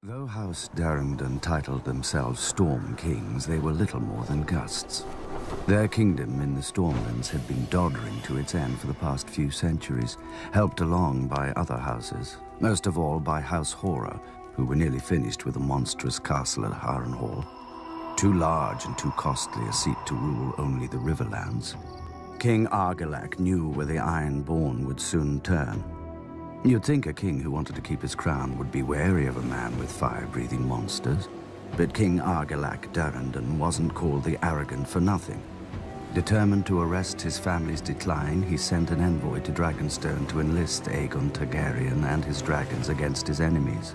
Though House Darrington titled themselves Storm Kings, they were little more than gusts. Their kingdom in the Stormlands had been doddering to its end for the past few centuries, helped along by other houses, most of all by House Horror, who were nearly finished with a monstrous castle at Harrenhal. Too large and too costly a seat to rule only the Riverlands. King Argilac knew where the Ironborn would soon turn. You'd think a king who wanted to keep his crown would be wary of a man with fire-breathing monsters. But King Argilac Darrington wasn't called the Arrogant for nothing. Determined to arrest his family's decline, he sent an envoy to Dragonstone to enlist Aegon Targaryen and his dragons against his enemies.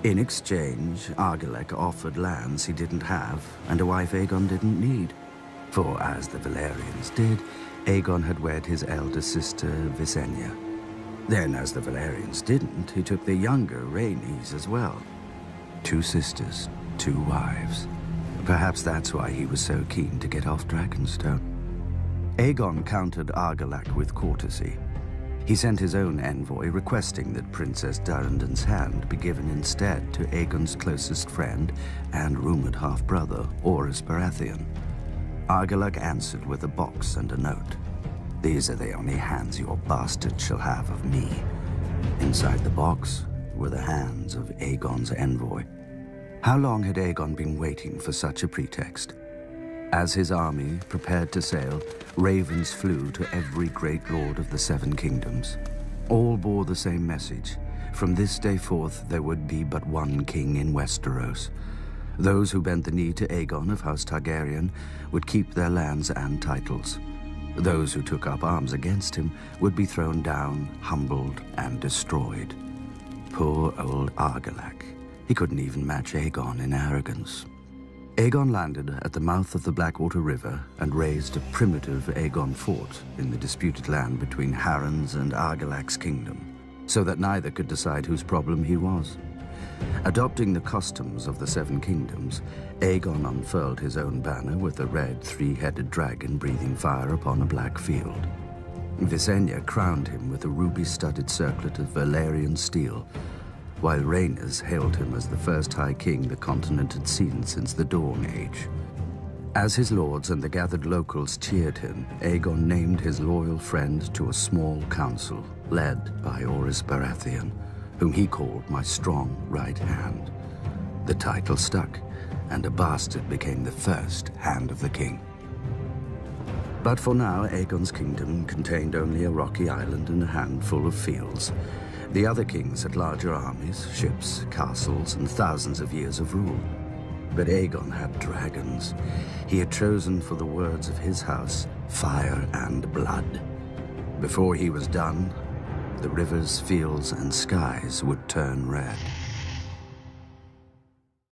In exchange, Argilac offered lands he didn't have and a wife Aegon didn't need. For, as the Valerians did, Aegon had wed his elder sister, Visenya. Then, as the Valerians didn't, he took the younger Rhaenys as well. 2 sisters, 2 wives. Perhaps that's why he was so keen to get off Dragonstone. Aegon countered Argilac with courtesy. He sent his own envoy requesting that Princess Darrington's hand be given instead to Aegon's closest friend and rumored half-brother, Orys Baratheon. Argilac answered with a box and a note. "These are the only hands your bastard shall have of me." Inside the box were the hands of Aegon's envoy. How long had Aegon been waiting for such a pretext? As his army prepared to sail, ravens flew to every great lord of the 7 kingdoms. All bore the same message. From this day forth, there would be but one king in Westeros. Those who bent the knee to Aegon of House Targaryen would keep their lands and titles. Those who took up arms against him would be thrown down, humbled, and destroyed. Poor old Argilac. He couldn't even match Aegon in arrogance. Aegon landed at the mouth of the Blackwater River and raised a primitive Aegon fort in the disputed land between Harren's and Argilac's kingdom, so that neither could decide whose problem he was. Adopting the customs of the 7 kingdoms, Aegon unfurled his own banner with a red 3-headed dragon breathing fire upon a black field. Visenya crowned him with a ruby-studded circlet of Valyrian steel, while Rhaenys hailed him as the first High King the continent had seen since the Dawn Age. As his lords and the gathered locals cheered him, Aegon named his loyal friend to a small council, led by Orys Baratheon, whom he called my strong right hand. The title stuck, and a bastard became the first Hand of the King. But for now, Aegon's kingdom contained only a rocky island and a handful of fields. The other kings had larger armies, ships, castles, and thousands of years of rule. But Aegon had dragons. He had chosen for the words of his house, fire and blood. Before he was done, the rivers, fields, and skies would turn red.